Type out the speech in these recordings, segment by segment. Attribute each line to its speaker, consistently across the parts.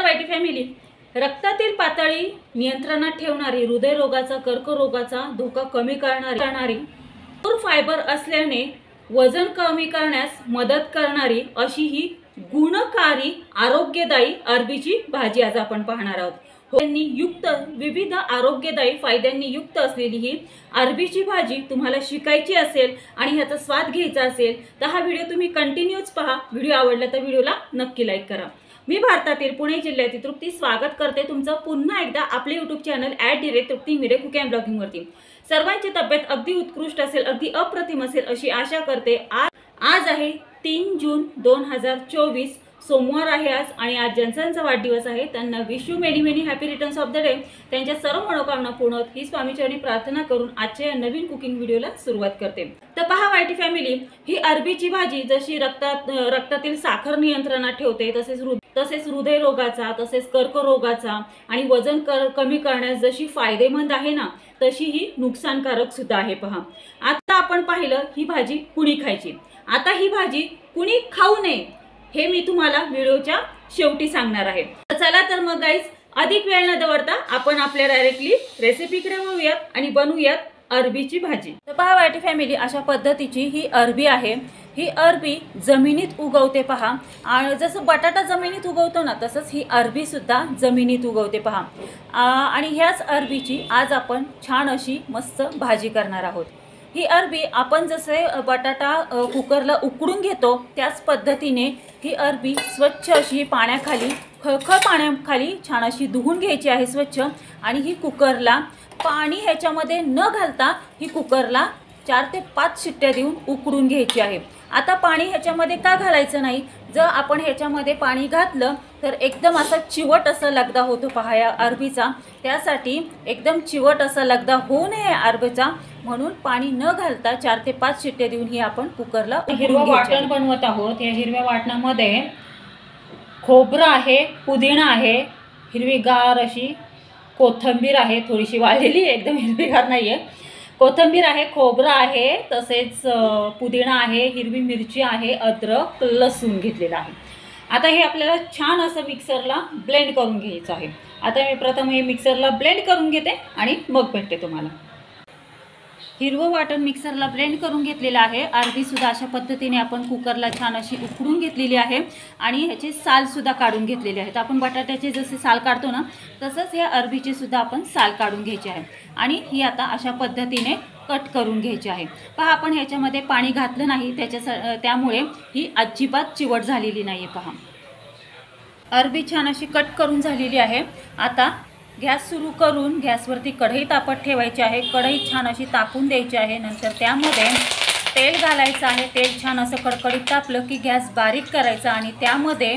Speaker 1: नमस्कार YT family. रक्तातील पातळी नियंत्रणात ठेवणारी, हृदयरोगाचा, कर्करोगाचा धोका कमी करणारी, भरपूर फायबर असल्याने वजन कमी करण्यास मदत करणारी अशी ही गुणकारी आरोग्यदायी अरबीची भाजी आज आपण पाहणार आहोत। युक्त विविध आरोग्यदायी फायद्यांनी युक्त असलेली ही अरबीची भाजी तुम्हाला शिकायची असेल आणि ह्याचा स्वाद घ्यायचा असेल तर हा व्हिडिओ तुम्ही कंटिन्यूच पहा। व्हिडिओ आवडला तर व्हिडिओला नक्की लाईक करा। मी भारतातील पुणे जिल्ह्यातील तृप्ती स्वागत करते तुमचं पुन्हा एकदा आपले YouTube चॅनल @तृप्ती मिरे कुक अँड ब्लॉगिंग वरती। सर्वांची तब्येत अगदी उत्कृष्ट असेल, अगदी अप्रतिम असेल अशी आशा करते। आज आहे 3 जून 2024, सोमवार आहे आज आणि आज ज्यांचा वाढदिवस आहे त्यांना wish you many many happy returns of the day. त्यांच्या सर्व मनोकामना पूर्ण होत ही स्वामीचरणी प्रार्थना करून आजच्या या नवीन कुकिंग व्हिडिओला सुरुवात करते। तर पहा वाईटी फॅमिली, ही अरबीची भाजी जशी रक्तातील साखर नियंत्रणात ठेवते, तसेच हृदयरोगाचा, तसेच कर्करोगाचा आणि वजन कमी करण्यास जशी फायदेमंद आहे ना, तशी ही नुकसानकारक सुद्धा आहे। पहा, आता आपण पाहिलं ही भाजी कुणी खायची, आता ही भाजी कुणी खाऊ नये हे मी तुम्हाला व्हिडिओच्या शेवटी सांगणार आहे। चला तर मग गाईज, अधिक वेळ न दवडता आपण आपल्या डायरेक्टली रेसिपीकडे वळूयात आणि बनवूयात अरबीची भाजी। तर पहा वाईटी फॅमिली, अशा पद्धतीची ही अरबी आहे। ही अरबी जमिनीत उगवते पहा, आणि जसं बटाटा जमिनीत उगवतो ना, तसंच ही अरबी सुद्धा जमिनीत उगवते पहा। आणि ह्याच अरबीची आज आपण छान अशी मस्त भाजी करणार आहोत। ही अरबी आपण जसे बटाटा कुकरला उकडून घेतो त्याच पद्धतीने ही अरबी स्वच्छ अशी पाण्याखाली, खळखळ पाण्याखाली छान अशी धुवून घ्यायची आहे स्वच्छ। आणि ही कुकरला पाणी ह्याच्यामध्ये न घालता ही कुकरला 4 ते 5 शिट्ट्या देऊन उकडून घ्यायची आहे। आता पाणी ह्याच्यामध्ये का घालायचं नाही, जर आपण ह्याच्यामध्ये पाणी घातलं तर एकदम असा चिवट असा लगदा होतो पहा या अरबीचा। त्यासाठी एकदम चिवट असा लगदा होऊ नये अरबीचा, म्हणून पाणी न घालता 4 ते 5 शिट्ट्या देऊन ही आपण कुकरला
Speaker 2: हिरवं वाटण बनवत आहोत। या हिरव्या वाटणामध्ये खोबरं आहे, पुदिना आहे, हिरवीगार अशी कोथिंबीर आहे, थोडीशी वाळलेली, एकदम हिरवीगार नाही आहे। कोथिंबीर आहे, खोबरं आहे, तसेच पुदिना आहे, हिरवी मिरची आहे, अद्रक, लसूण घेतलेला आहे। आता हे आपल्याला छान असं मिक्सरला ब्लेंड करून घ्यायचं आहे। आता मी प्रथम हे मिक्सरला ब्लेंड करून घेते आणि मग भेटते तुम्हाला। हिरवं वाटण मिक्सरला ब्लेंड करून घेतलेलं आहे। अरबी सुद्धा अशा पद्धतीने आपण कुकरला छान अशी उकडून घेतलेली आहे आणि ह्याचे साल सुद्धा काढून घेतलेले आहेत। आपण बटाट्याचे जसे साल काढतो ना, तसंच या अरबीचे सुद्धा आपण साल काढून घ्यायचे आहे आणि ही आता अशा पद्धतीने कट करून घ्यायची आहे। पहा, आपण ह्याच्यामध्ये पाणी घातलं नाही त्यामुळे ही अजिबात चिवट झालेली नाही आहे। पहा, अरबी छान अशी कट करून झालेली आहे। आता गॅस सुरू करून गॅसवरती कढई तापत ठेवायची आहे। कढई छान अशी तापून द्यायची आहे। नंतर त्यामध्ये तेल घालायचं आहे। तेल छान असं कडकडीत तापलं की गॅस बारीक करायचा आणि त्यामध्ये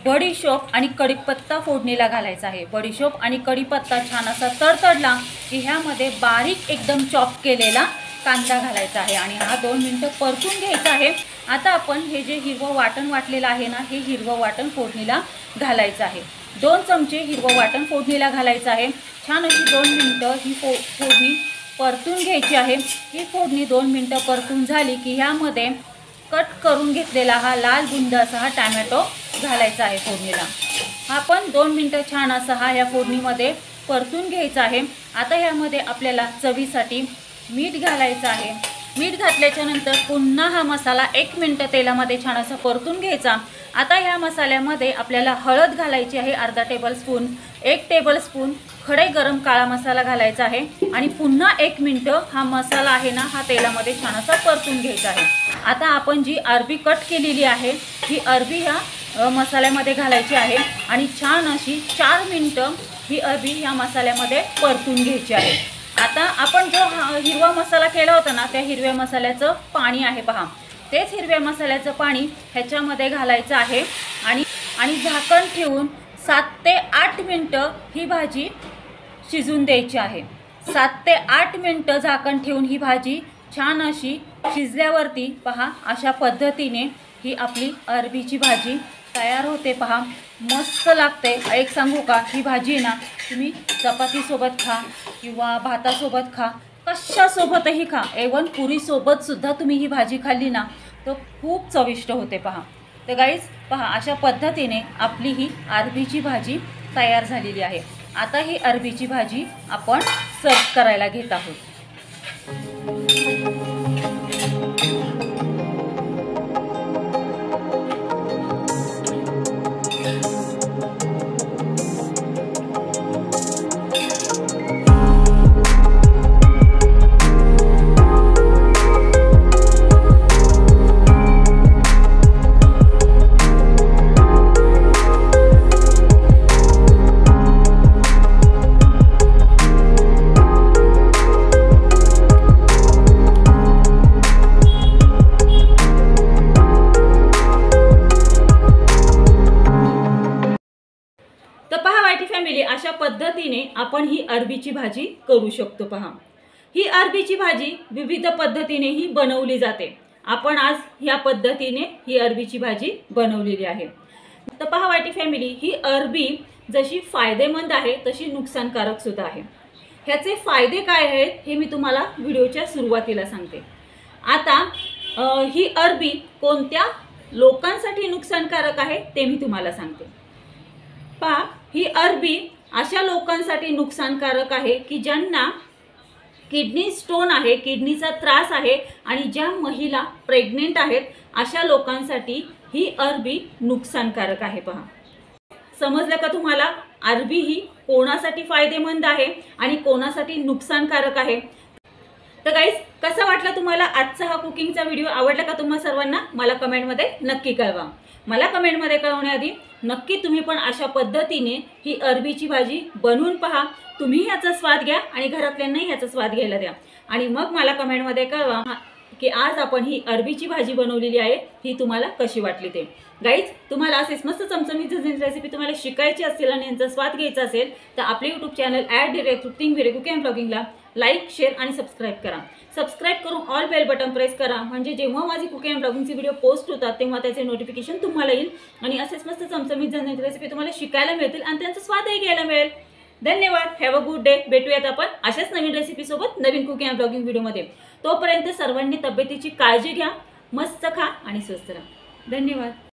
Speaker 2: बडीशोप आणि कढीपत्ता फोडणीला घालायचा आहे। बडीशोप आणि कढीपत्ता छान असा तडतडला की ह्यामध्ये बारीक एकदम चॉप केलेला कांदा घालायचा आहे आणि हा 2 मिनिटं परतून घ्यायचा आहे। आता आपण हे जे हिरवं वाटण वाटलेलं आहे ना, हे हिरवं वाटण फोडणीला घालायचं आहे। 2 चमचे हिरवं वाटण फोडणीला घालायचं आहे। छान अशी 2 मिनिटं ही फोडणी परतून घ्यायची आहे। ही फोडणी 2 मिनिटं परतून झाली की ह्यामध्ये कट करून घेतलेला हा लाल बुंद असा हा टॅमॅटो घालायचा आहे फोडणीला। हा पण 2 मिनिटं छान असा ह्या फोडणीमध्ये परतून घ्यायचा आहे। आता ह्यामध्ये आपल्याला चवीसाठी मीठ घालायचं आहे। मीठ घातल्याच्या नंतर पुन्हा हा मसाला 1 मिनिट तेलामध्ये छान असा परतून घ्यायचा। आता ह्या मसाल्यामध्ये आपल्याला हळद घालायची आहे अर्धा टेबलस्पून, 1 टेबलस्पून खडे गरम काळा मसाला घालायचा आहे आणि पुन्हा 1 मिनिट हा मसाला आहे ना, हा तेलामध्ये छान असा परतून घ्यायचा आहे। आता आपण जी अरबी कट केलेली आहे ही अरबी ह्या मसाल्यामध्ये घालायची आहे आणि छान अशी 4 मिनिटं ही अरबी ह्या मसाल्यामध्ये परतून घ्यायची आहे। आता आपण जो हिरवा मसाला केला होता ना, त्या हिरव्या मसाल्याचं पाणी आहे पहा, तेच हिरव्या मसाल्याचं पाणी ह्याच्यामध्ये घालायचं आहे आणि झाकण ठेवून 7 ते 8 मिनिटं ही भाजी शिजून द्यायची आहे। 7 ते 8 मिनिटं झाकण ठेवून ही भाजी छान अशी शिजल्यावरती पहा अशा पद्धतीने ही आपली अरबीची भाजी तयार होते। पहा, मस्त लागते। एक सांगू का, ही भाजी आहे ना, तुम्ही चपातीसोबत खा किंवा भातासोबत खा, कशासोबतही खा, एवन पुरीसोबत सुद्धा तुम्ही ही भाजी खाल्ली ना तर खूप चविष्ट होते। पहा,
Speaker 1: तर गाईज पहा, अशा पद्धतीने आपली ही अरबीची भाजी तयार झालेली आहे. आता ही अरबीची भाजी आपण सर्व करायला घेत आहोत. फॅमिली, अशा पद्धतीने आपण ही अरबीची भाजी करू शकतो. पहा, ही अरबीची भाजी विविध पद्धतीनेही बनवली जाते. आपण आज ह्या पद्धतीने ही अरबीची भाजी बनवलेली आहे. तर पहा वाटी फॅमिली, ही अरबी जशी फायदेमंद आहे तशी नुकसानकारक सुद्धा आहे. ह्याचे फायदे काय आहेत हे मी तुम्हाला व्हिडिओच्या सुरुवातीला सांगते. आता ही अरबी कोणत्या लोकांसाठी नुकसानकारक आहे ते मी तुम्हाला सांगते. पहा, ही अरबी अशा लोकांसाठी नुकसानकारक आहे की ज्यांना किडनी स्टोन आहे, किडनीचा त्रास आहे आणि ज्या महिला प्रेग्नेंट आहेत अशा लोकांसाठी ही अरबी नुकसानकारक आहे. पहा, समजलं का तुम्हाला? अरबी ही कोणासाठी फायदेमंद आहे आणि कोणासाठी नुकसानकारक आहे. तर गाईज, कसा वाटला तुम्हाला आजचा हा कुकिंगचा व्हिडिओ? आवडला का तुम्हा सर्वांना? मला कमेंटमध्ये नक्की कळवा. मला कमेंटमध्ये कळवण्याआधी नक्की तुम्ही पण अशा पद्धतीने ही अरबीची भाजी बनवून पहा. तुम्ही याचा स्वाद घ्या आणि घरातल्यांनाही याचा स्वाद घ्यायला द्या आणि मग मला कमेंटमध्ये कळवा की आज आपण ही अरबीची भाजी बनवलेली आहे, ही तुम्हाला कशी वाटली ते. गाईज, तुम्हाला असेच मस्त चमचमीत झणझणीत रेसिपी तुम्हाला शिकायची असेल आणि यांचा स्वाद घ्यायचा असेल तर आपले यूट्यूब चॅनल @कुकिंग ब्लॉगिंगला लाईक, शेअर आणि सबस्क्राईब करा. सबस्क्राईब करून ऑल बेल बटन प्रेस करा, म्हणजे जेव्हा माझी कुकिंग अँड ब्लॉगिंगचे व्हिडिओ पोस्ट होतात तेव्हा त्याचे नोटिफिकेशन तुम्हाला येईल आणि असेच मस्त चमचमीत झणझणीत रेसिपी तुम्हाला शिकायला मिळतील आणि त्यांचा स्वादही घ्यायला मिळेल. धन्यवाद. Have a good day. भेटूयात आपण अशाच नवीन रेसिपी सोबत नवीन कुकिंग अँड ब्लॉगिंग व्हिडिओमध्ये. तोपर्यंत सर्वांनी तब्येतीची काळजी घ्या, मस्त खा आणि स्वस्थ राहा. धन्यवाद.